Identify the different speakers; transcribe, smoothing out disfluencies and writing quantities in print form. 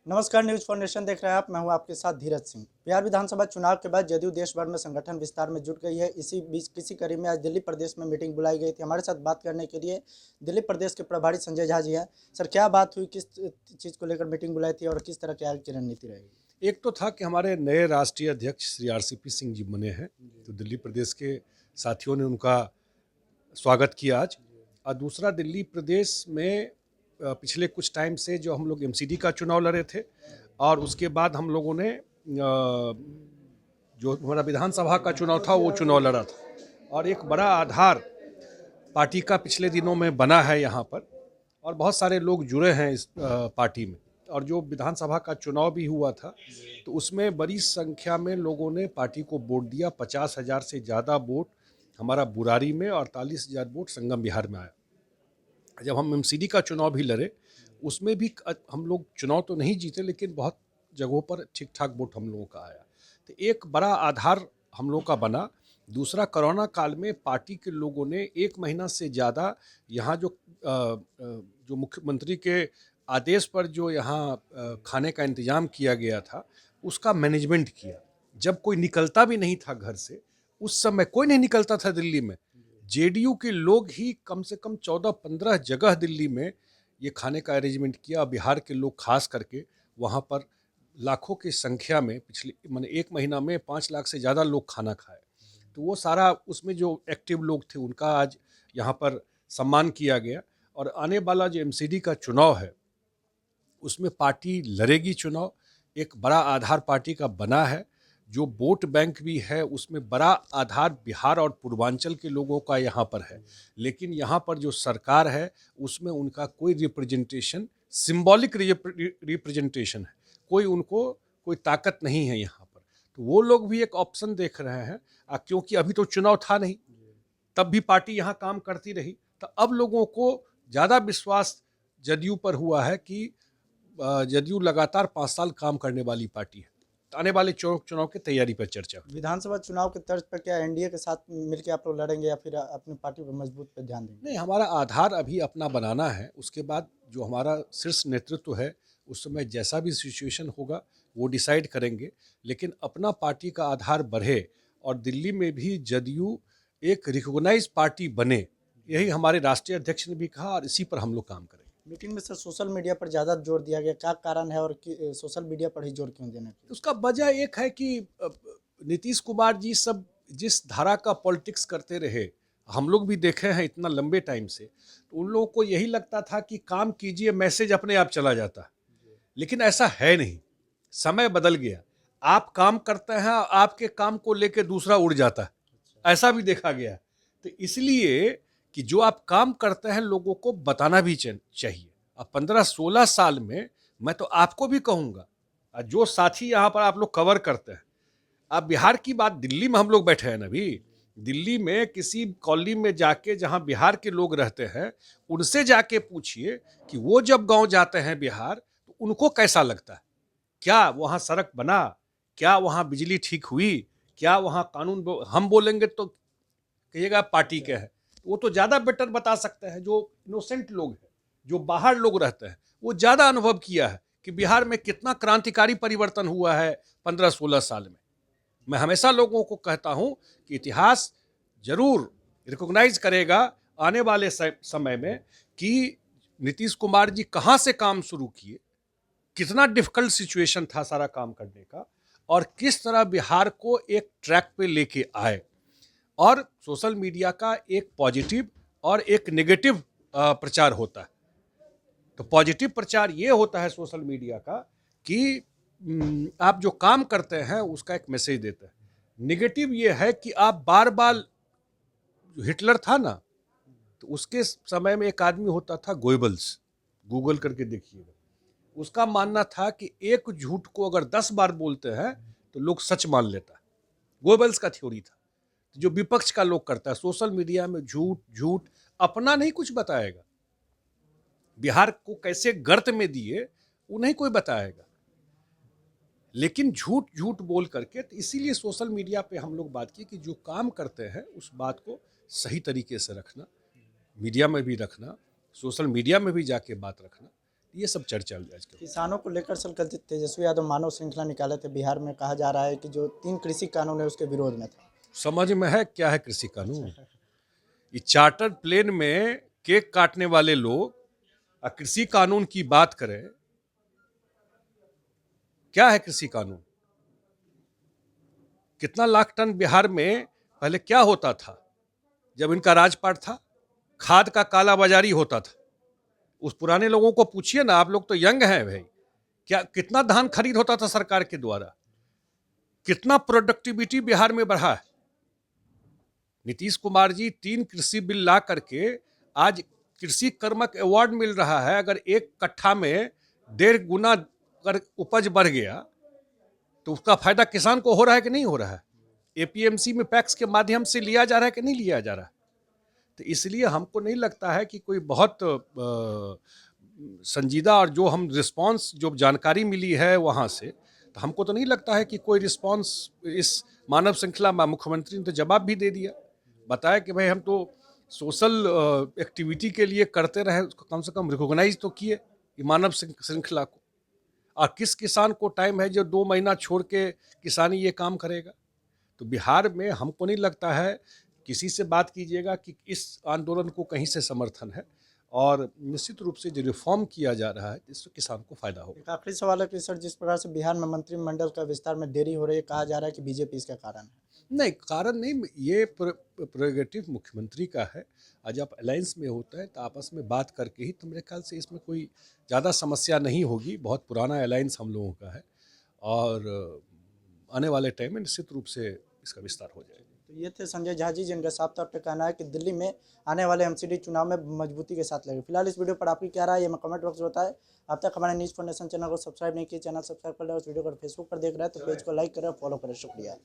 Speaker 1: नमस्कार, news foundation देख रहे हैं आप। मैं हूं आपके साथ धीरज सिंह। बिहार विधानसभा चुनाव के बाद जदयू देश भर में संगठन विस्तार में जुट गई है। इसी बीच किसी कड़ी में आज दिल्ली प्रदेश में मीटिंग बुलाई गई थी। हमारे साथ बात करने के लिए दिल्ली प्रदेश के प्रभारी संजय झा जी हैं। सर, क्या बात हुई, किस चीज़ को लेकर मीटिंग बुलाई थी और किस तरह की आगे की रणनीति रहेगी?
Speaker 2: एक तो था कि हमारे नए राष्ट्रीय अध्यक्ष श्री आरसीपी सिंह जी बने हैं, तो दिल्ली प्रदेश के साथियों ने उनका स्वागत किया आज। और दूसरा, दिल्ली प्रदेश में पिछले कुछ टाइम से जो हम लोग एमसीडी का चुनाव लड़े थे और उसके बाद हम लोगों ने जो हमारा विधानसभा का चुनाव था वो चुनाव लड़ा था और एक बड़ा आधार पार्टी का पिछले दिनों में बना है यहाँ पर और बहुत सारे लोग जुड़े हैं इस पार्टी में। और जो विधानसभा का चुनाव भी हुआ था तो उसमें बड़ी संख्या में लोगों ने पार्टी को वोट दिया। 50,000 से ज़्यादा वोट हमारा बुरारी में और 48,000 वोट संगम बिहार में आया। जब हम एमसीडी का चुनाव भी लड़े उसमें भी हम लोग चुनाव तो नहीं जीते, लेकिन बहुत जगहों पर ठीक ठाक वोट हम लोगों का आया। तो एक बड़ा आधार हम लोग का बना। दूसरा, कोरोना काल में पार्टी के लोगों ने 1 महीना से ज़्यादा यहाँ जो मुख्यमंत्री के आदेश पर जो यहाँ खाने का इंतज़ाम किया गया था उसका मैनेजमेंट किया। जब कोई निकलता भी नहीं था घर से, उस समय कोई नहीं निकलता था दिल्ली में, जेडीयू के लोग ही कम से कम 14-15 जगह दिल्ली में ये खाने का अरेंजमेंट किया। बिहार के लोग खास करके वहाँ पर लाखों की संख्या में पिछले 1 महीना में 5 लाख से ज़्यादा लोग खाना खाए। तो वो सारा उसमें जो एक्टिव लोग थे उनका आज यहाँ पर सम्मान किया गया। और आने वाला जो एमसीडी का चुनाव है उसमें पार्टी लड़ेगी चुनाव। एक बड़ा आधार पार्टी का बना है। जो वोट बैंक भी है उसमें बड़ा आधार बिहार और पूर्वांचल के लोगों का यहाँ पर है, लेकिन यहाँ पर जो सरकार है उसमें उनका कोई रिप्रेजेंटेशन, सिंबॉलिक रिप्रेजेंटेशन है, कोई ताकत नहीं है यहाँ पर। तो वो लोग भी एक ऑप्शन देख रहे हैं, क्योंकि अभी तो चुनाव था नहीं, तब भी पार्टी यहाँ काम करती रही। तो अब लोगों को ज़्यादा विश्वास जदयू पर हुआ है कि जदयू लगातार 5 साल काम करने वाली पार्टी है। आने वाले चुनाव की तैयारी पर चर्चा।
Speaker 1: विधानसभा चुनाव के तर्ज पर क्या एनडीए के साथ मिलकर आप लोग लड़ेंगे या फिर अपनी पार्टी पर मजबूत पर ध्यान देंगे?
Speaker 2: नहीं, हमारा आधार अभी अपना बनाना है। उसके बाद जो हमारा शीर्ष नेतृत्व है उस समय जैसा भी सिचुएशन होगा वो डिसाइड करेंगे, लेकिन अपना पार्टी का आधार बढ़े और दिल्ली में भी जदयू एक रिकॉग्नाइज पार्टी बने, यही हमारे राष्ट्रीय अध्यक्ष ने भी कहा और इसी पर हम लोग काम करेंगे।
Speaker 1: मीटिंग में सर सोशल मीडिया पर ज़्यादा जोर दिया गया, क्या कारण है और सोशल मीडिया पर ही जोर क्यों देना?
Speaker 2: उसका वजह एक है कि नीतीश कुमार जी सब जिस धारा का पॉलिटिक्स करते रहे, हम लोग भी देखे हैं इतना लंबे टाइम से, तो उन लोगों को यही लगता था कि काम कीजिए, मैसेज अपने आप चला जाता है। लेकिन ऐसा है नहीं, समय बदल गया। आप काम करते हैं, आपके काम को लेकर दूसरा उड़ जाता है, ऐसा भी देखा गया। तो इसलिए कि जो आप काम करते हैं लोगों को बताना भी चाहिए। अब 15-16 साल में मैं तो आपको भी कहूँगा, जो साथी यहाँ पर आप लोग कवर करते हैं, अब बिहार की बात, दिल्ली में हम लोग बैठे हैं ना, अभी दिल्ली में किसी कॉलोनी में जाके जहाँ बिहार के लोग रहते हैं उनसे जाके पूछिए कि वो जब गांव जाते हैं बिहार तो उनको कैसा लगता है। क्या वहाँ सड़क बना, क्या वहाँ बिजली ठीक हुई, क्या वहाँ कानून हम बोलेंगे तो कहिएगा पार्टी के हैं, वो तो ज़्यादा बेटर बता सकते हैं। जो इनोसेंट लोग हैं, जो बाहर लोग रहते हैं, वो ज़्यादा अनुभव किया है कि बिहार में कितना क्रांतिकारी परिवर्तन हुआ है 15-16 साल में। मैं हमेशा लोगों को कहता हूं कि इतिहास जरूर रिकॉग्नाइज करेगा आने वाले समय में कि नीतीश कुमार जी कहां से काम शुरू किए, कितना डिफिकल्ट सिचुएशन था सारा काम करने का, और किस तरह बिहार को एक ट्रैक पे लेके आए। और सोशल मीडिया का एक पॉजिटिव और एक नेगेटिव प्रचार होता है। तो पॉजिटिव प्रचार ये होता है सोशल मीडिया का कि आप जो काम करते हैं उसका एक मैसेज देते हैं। नेगेटिव ये है कि आप बार बार, हिटलर था ना, तो उसके समय में एक आदमी होता था गोएबल्स, गूगल करके देखिएगा, उसका मानना था कि एक झूठ को अगर 10 बार बोलते हैं तो लोग सच मान लेता है। गोएबल्स का थ्योरी था। जो विपक्ष का लोग करता है सोशल मीडिया में, झूठ झूठ, अपना नहीं कुछ बताएगा, बिहार को कैसे गर्त में दिए वो नहीं कोई बताएगा, लेकिन झूठ झूठ बोल करके। तो इसीलिए सोशल मीडिया पे हम लोग बात की कि जो काम करते हैं उस बात को सही तरीके से रखना, मीडिया में भी रखना, सोशल मीडिया में भी जाके बात रखना, ये सब चर्चा हुई आज के।
Speaker 1: किसानों को लेकर कल तेजस्वी यादव मानव श्रृंखला निकाले थे बिहार में, कहा जा रहा है कि जो 3 कृषि कानून है उसके विरोध में था।
Speaker 2: समझ में है क्या है कृषि कानून? ये चार्टर प्लेन में केक काटने वाले लोग कृषि कानून की बात करें। क्या है कृषि कानून? कितना लाख टन बिहार में पहले क्या होता था जब इनका राजपाट था? खाद का कालाबाजारी होता था। उस पुराने लोगों को पूछिए ना, आप लोग तो यंग हैं भाई, क्या कितना धान खरीद होता था सरकार के द्वारा? कितना प्रोडक्टिविटी बिहार में बढ़ा है? नीतीश कुमार जी 3 कृषि बिल ला करके आज कृषि कर्मक अवार्ड मिल रहा है। अगर 1 कट्ठा में 1.5 गुना अगर उपज बढ़ गया तो उसका फायदा किसान को हो रहा है कि नहीं हो रहा है? एपीएमसी में पैक्स के माध्यम से लिया जा रहा है कि नहीं लिया जा रहा है? तो इसलिए हमको नहीं लगता है कि कोई बहुत संजीदा, और जो हम रिस्पांस जो जानकारी मिली है वहाँ से, तो हमको तो नहीं लगता है कि कोई रिस्पांस इस मानव श्रृंखला में। मुख्यमंत्री ने तो जवाब भी दे दिया, बताया कि भाई हम तो सोशल एक्टिविटी के लिए करते रहे, उसको कम से कम रिकॉग्नाइज तो किए ये मानव श्रृंखला को। और किस किसान को टाइम है जो 2 महीना छोड़ के किसानी ये काम करेगा? तो बिहार में हमको नहीं लगता है, किसी से बात कीजिएगा कि इस आंदोलन को कहीं से समर्थन है, और निश्चित रूप से जो रिफॉर्म किया जा रहा है इससे किसान को फायदा होगा।
Speaker 1: एक आखिरी सवाल है कि सर, जिस प्रकार से बिहार में मंत्रिमंडल का विस्तार में देरी हो रही है, कहा जा रहा है कि बीजेपी इसका कारण है।
Speaker 2: नहीं, कारण नहीं, ये प्रेरोगेटिव मुख्यमंत्री का है। आज आप अलायंस में होता है तो आपस में बात करके ही, तो मेरे ख्याल से इसमें कोई ज़्यादा समस्या नहीं होगी। बहुत पुराना अलायंस हम लोगों का है, और आने वाले टाइम में निश्चित रूप से इसका विस्तार हो जाएगा।
Speaker 1: तो ये थे संजय झा जी, जिनका साफ तौर पे कहना है कि दिल्ली में आने वाले एमसीडी चुनाव में मजबूती के साथ लगे। फिलहाल इस वीडियो पर आपकी क्या राय है, हमें कमेंट बॉक्स में बताएं। अब तक हमारे न्यूज़ फॉर नेशन चैनल को सब्सक्राइब नहीं किया, चैनल सब्सक्राइब कर लें। उस वीडियो को फेसबुक पर देख रहे हैं तो पेज को लाइक करें, फॉलो करें। शुक्रिया।